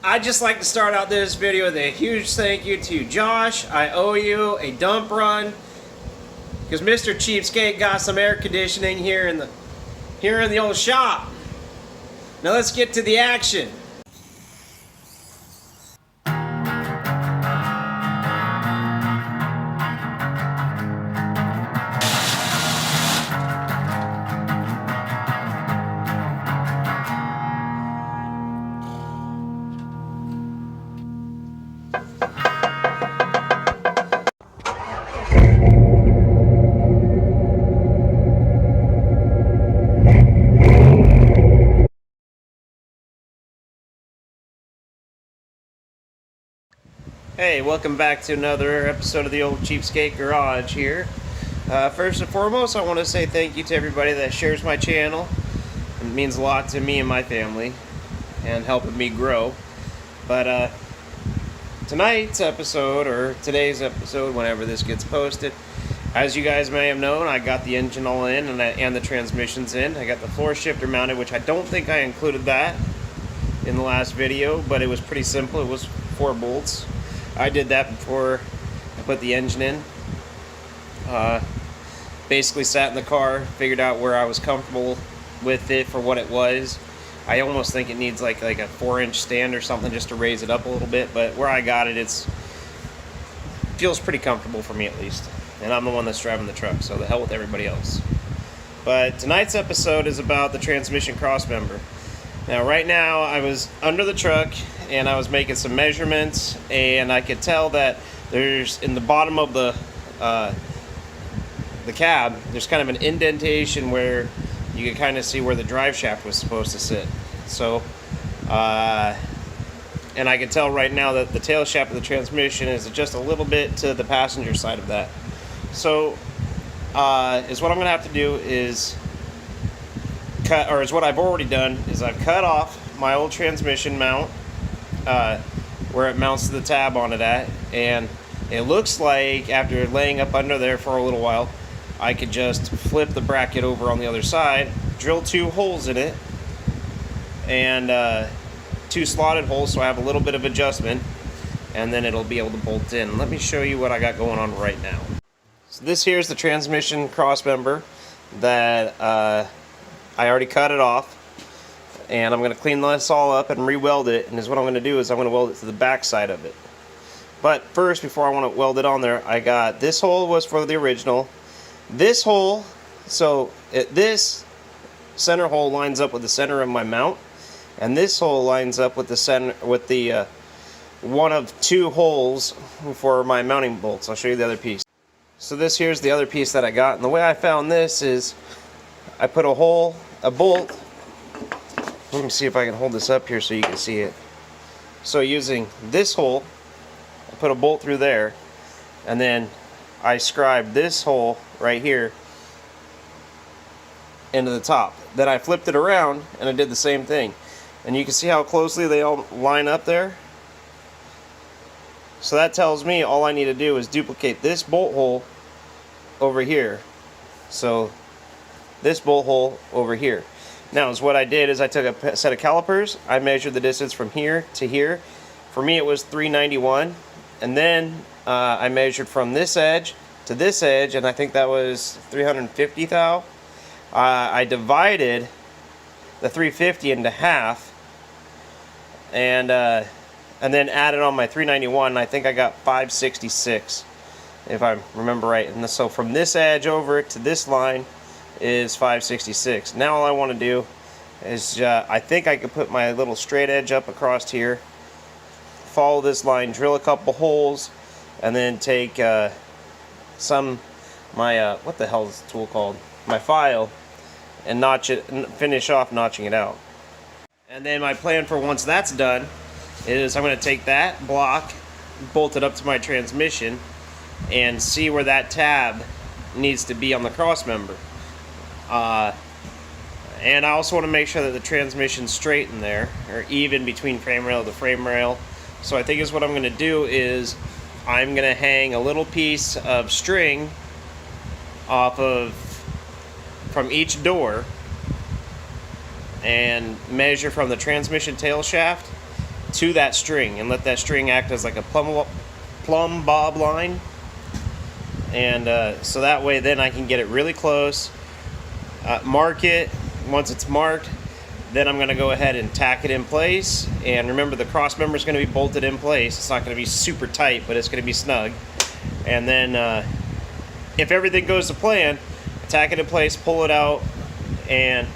I'd just like to start out this video with a huge thank you to Josh. I owe you a dump run because Mr. Cheapskate got some air conditioning here in the old shop. Now let's get to the action. Hey, welcome back to another episode of the old Cheapskate Garage here. First and foremost, I want to say thank you to everybody that shares my channel. It means a lot to me and my family and helping me grow. But tonight's episode, or today's episode, whenever this gets posted, as you guys may have known, I got the engine all in and the transmissions in. I got the floor shifter mounted, which I don't think I included that in the last video, but it was pretty simple. It was 4 bolts. I did that before I put the engine in. Basically sat in the car, figured out where I was comfortable with it for what it was. I almost think it needs like a 4-inch stand or something just to raise it up a little bit, but where I got it, feels pretty comfortable for me at least. And I'm the one that's driving the truck, so the hell with everybody else. But tonight's episode is about the transmission crossmember. Now right now I was under the truck and I was making some measurements, and I could tell that there's, in the bottom of the cab, there's kind of an indentation where you can kind of see where the drive shaft was supposed to sit. So and I can tell right now that the tail shaft of the transmission is just a little bit to the passenger side of that. So is what I'm gonna have to do is what I've already done is I've cut off my old transmission mount where it mounts to the tab on it at, and it looks like after laying up under there for a little while, I could just flip the bracket over on the other side, drill 2 holes in it, and 2 slotted holes so I have a little bit of adjustment, and then it'll be able to bolt in. Let me show you what I got going on right now. So this here's the transmission crossmember that I already cut it off, and I'm going to clean this all up and re-weld it, and what I'm going to do is I'm going to weld it to the back side of it. But first, before I want to weld it on there, I got this hole was for the original. This hole, this center hole lines up with the center of my mount, and this hole lines up with the center, with the one of 2 holes for my mounting bolts. I'll show you the other piece. So this here's the other piece that I got, and the way I found this is I put a bolt. Let me see if I can hold this up here so you can see it. So using this hole, I put a bolt through there, and then I scribed this hole right here into the top. Then I flipped it around and I did the same thing. And you can see how closely they all line up there. So that tells me all I need to do is duplicate this bolt hole over here. So this bolt hole over here. Now, what I did is I took a set of calipers, I measured the distance from here to here. For me it was 391, and then I measured from this edge to this edge, and I think that was 350 thou. I divided the 350 into half, and then added on my 391, and I think I got 566, if I remember right. And so from this edge over to this line is 566. Now all I want to do is I think I could put my little straight edge up across here, follow this line, drill a couple holes, and then take what the hell is the tool called? My file, and notch it, and finish off notching it out. And then my plan for once that's done is I'm going to take that block, bolt it up to my transmission, and see where that tab needs to be on the crossmember. And I also want to make sure that the transmission's straight in there, or even between frame rail to frame rail. So I think what I'm going to do is I'm going to hang a little piece of string from each door and measure from the transmission tail shaft to that string and let that string act as like a plumb bob line. And so that way then I can get it really close, mark it. Once it's marked, then I'm going to go ahead and tack it in place. And remember, the cross member is going to be bolted in place. It's not going to be super tight, but it's going to be snug. And then if everything goes to plan, tack it in place, pull it out, and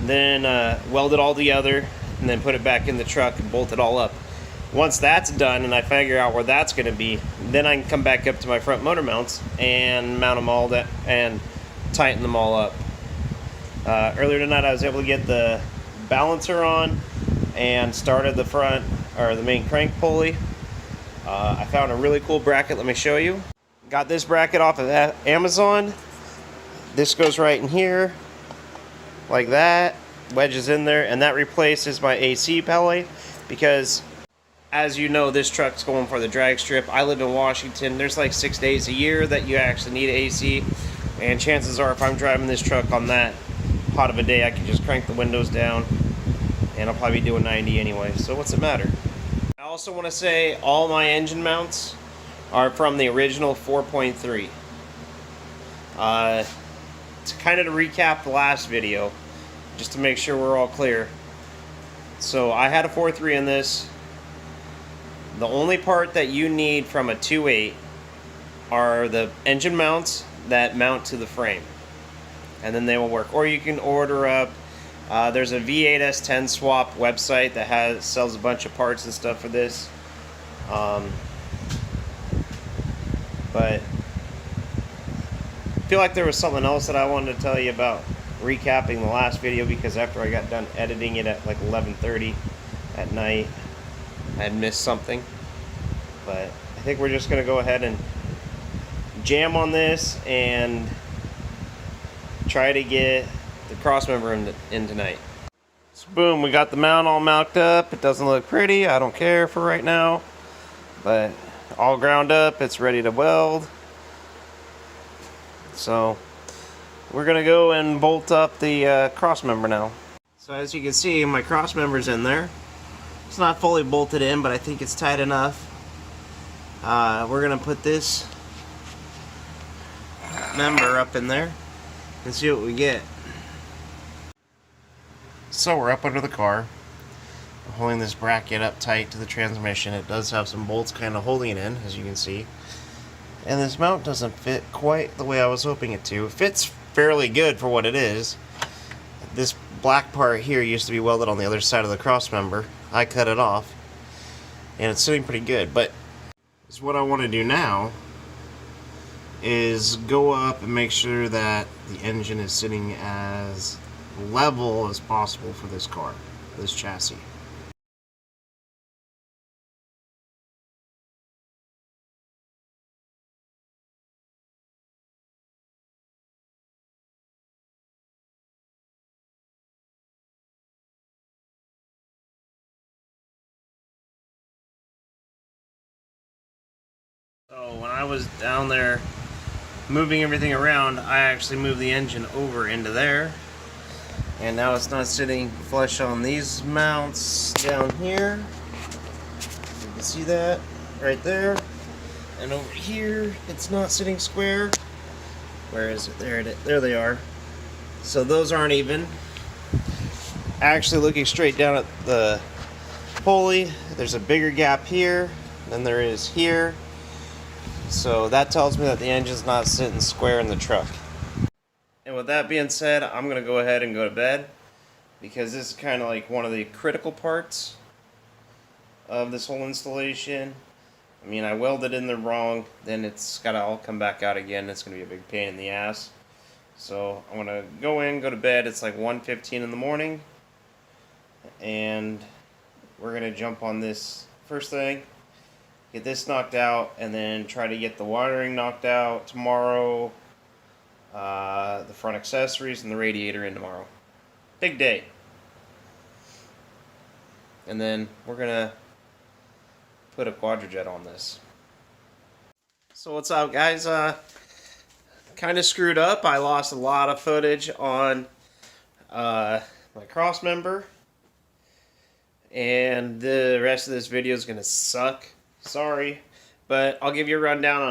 then weld it all together, and then put it back in the truck and bolt it all up. Once that's done and I figure out where that's going to be, then I can come back up to my front motor mounts and mount them all and tighten them all up. Earlier tonight I was able to get the balancer on and started the front, or the main crank pulley. I found a really cool bracket. Let me show you. Got this bracket off of Amazon. This goes right in here like that, wedges in there, and that replaces my AC pulley, because as you know, this truck's going for the drag strip. I live in Washington. There's like 6 days a year that you actually need AC, and chances are if I'm driving this truck on that hot of a day, I can just crank the windows down and I'll probably be doing 90 anyway, so what's it matter? I also want to say all my engine mounts are from the original 4.3. To kind of recap the last video, just to make sure we're all clear. So I had a 4.3 in this. The only part that you need from a 2.8 are the engine mounts that mount to the frame, and then they will work. Or you can order up, there's a V8 S10 swap website that sells a bunch of parts and stuff for this. But I feel like there was something else that I wanted to tell you about recapping the last video, because after I got done editing it at like 11:30 at night, I had missed something. But I think we're just going to go ahead and jam on this and try to get the Crossmember in tonight. So boom, we got the mount all mounted up. It doesn't look pretty, I don't care for right now, but all ground up, it's ready to weld. So we're gonna go and bolt up the Crossmember now. So as you can see, my Crossmember's in there. It's not fully bolted in, but I think it's tight enough. We're gonna put this member up in there and see what we get. So we're up under the car, holding this bracket up tight to the transmission. It does have some bolts kind of holding it in, as you can see. And this mount doesn't fit quite the way I was hoping it to. It fits fairly good for what it is. This black part here used to be welded on the other side of the Crossmember. I cut it off, and it's sitting pretty good. But what I want to do now is go up and make sure that the engine is sitting as level as possible for this car, this chassis. So when I was down there moving everything around, I actually moved the engine over into there, and now it's not sitting flush on these mounts down here. You can see that right there, and over here it's not sitting square. Where is it? There they are. So those aren't even. Actually looking straight down at the pulley, there's a bigger gap here than there is here. So that tells me that the engine's not sitting square in the truck. And with that being said, I'm going to go ahead and go to bed, because this is kind of like one of the critical parts of this whole installation. I mean, I welded in there wrong, then it's got to all come back out again. It's going to be a big pain in the ass. So I'm going to go to bed. It's like 1:15 in the morning, and we're going to jump on this first thing, get this knocked out, and then try to get the wiring knocked out tomorrow, the front accessories and the radiator in tomorrow. Big day. And then we're gonna put a quadrajet on this. So what's up, guys? Kind of screwed up. I lost a lot of footage on my Crossmember, and the rest of this video is going to suck. Sorry, but I'll give you a rundown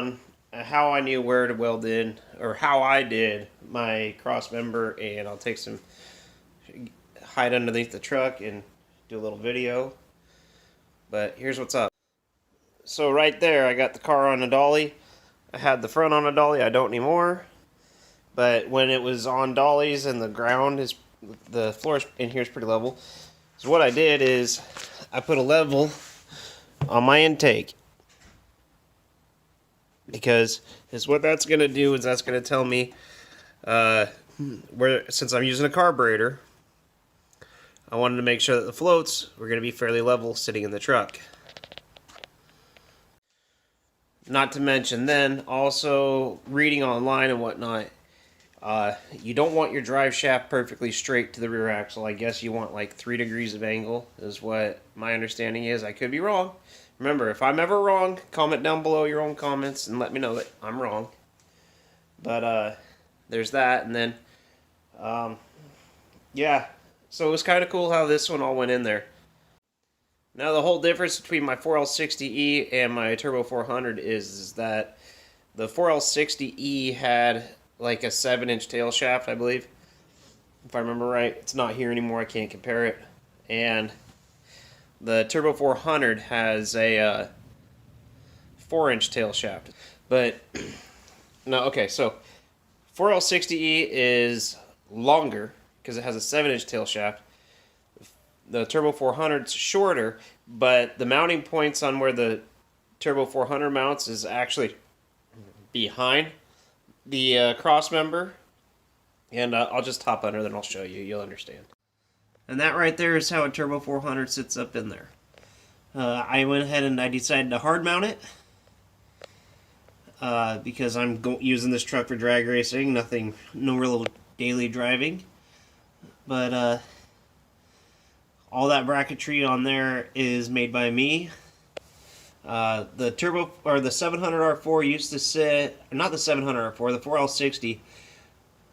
on how I knew where to weld in, or how I did my Crossmember, and I'll take some hide underneath the truck and do a little video. But here's what's up. So right there, I got the car on a dolly. I had the front on a dolly. I don't anymore. But when it was on dollies and the ground is, the floor in here is pretty level. So what I did is I put a level on my intake, because what that's going to do is that's going to tell me where, since I'm using a carburetor, I wanted to make sure that the floats were going to be fairly level sitting in the truck. Not to mention then, also reading online and whatnot, you don't want your drive shaft perfectly straight to the rear axle. I guess you want like 3 degrees of angle is what my understanding is. I could be wrong. Remember, if I'm ever wrong, comment down below your own comments and let me know that I'm wrong. But there's that, and then yeah, so it was kind of cool how this one all went in there. Now the whole difference between my 4L60E and my Turbo 400 is that the 4L60E had like a 7-inch tail shaft, I believe, if I remember right. It's not here anymore, I can't compare it. And the Turbo 400 has a 4-inch tail shaft. But no, okay, so 4L60E is longer because it has a 7-inch tail shaft. The Turbo 400 is shorter, but the mounting points on where the Turbo 400 mounts is actually behind the Crossmember. And I'll just hop under, then I'll show you. You'll understand. And that right there is how a Turbo 400 sits up in there. I went ahead and I decided to hard mount it because I'm using this truck for drag racing. No real daily driving. But all that bracketry on there is made by me. The Turbo, or the 700R4 used to sit, not the 700R4, the 4L60.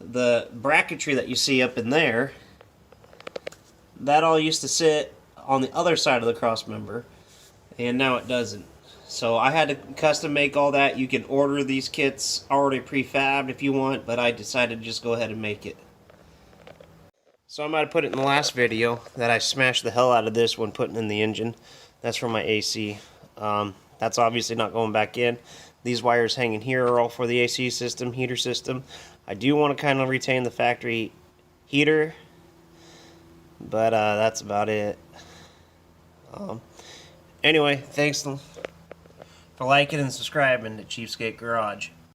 The bracketry that you see up in there, that all used to sit on the other side of the Crossmember, and now it doesn't. So I had to custom make all that. You can order these kits already prefabbed if you want, but I decided to just go ahead and make it. So I might have put it in the last video that I smashed the hell out of this when putting in the engine. That's from my AC. That's obviously not going back in. These wires hanging here are all for the AC system, heater system. I do want to kind of retain the factory heater, but that's about it. Anyway, thanks for liking and subscribing to Cheapskate Garage.